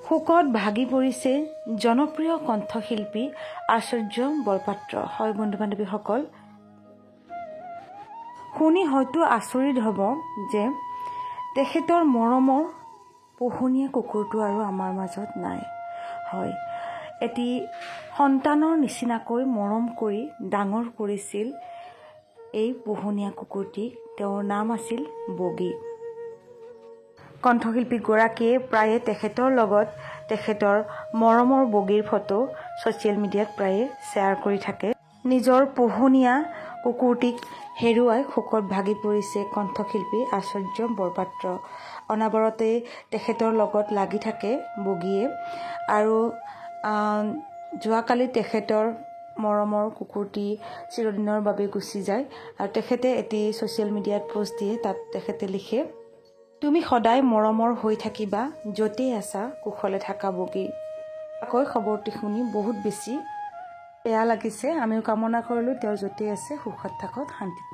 শোকত ভাগি পৰিছে জনপ্ৰিয় কণ্ঠশিল্পী আচাৰ্য বৰপাত্ৰ। হয় বন্ধু বান্ধৱীসকল, শুনি হয়তো আচৰিত হ'ব যে তেখেতৰ মৰমৰ পোহনীয়া কুকুৰটো আৰু আমাৰ মাজত নাই। হয়, এটি সন্তানৰ নিচিনাকৈ মৰম কৰি ডাঙৰ কৰিছিল এই পোহনীয়া কুকুৰটিক। তেওঁৰ নাম আছিল বগী। কণ্ঠশিল্পীগৰাকীয়ে প্ৰায়ে তেখেতৰ লগত তেখেতৰ মৰমৰ বগীৰ ফটো ছ'চিয়েল মিডিয়াত প্ৰায়ে শ্বেয়াৰ কৰি থাকে। নিজৰ পোহনীয়া কুকুৰটিক হেৰুৱাই শোকত ভাগি পৰিছে কণ্ঠশিল্পী আচাৰ্য বৰপাত্ৰ। অনাবৰতে তেখেতৰ লগত লাগি থাকে বগীয়ে আৰু যোৱাকালি তেখেতৰ মৰমৰ কুকুৰটি চিৰদিনৰ বাবে গুচি যায় আৰু তেখেতে এটি ছ'চিয়েল মিডিয়াত পোষ্ট দিয়ে। তাত তেখেতে লিখে, তুমি সদায় মৰমৰ হৈ থাকিবা, য'তেই আছা কুশলে থাকা বগী। আকৌ খবৰটি শুনি বহুত বেছি বেয়া লাগিছে। আমিও কামনা কৰিলোঁ তেওঁ য'তেই আছে সুখত থাকক, শান্তিত।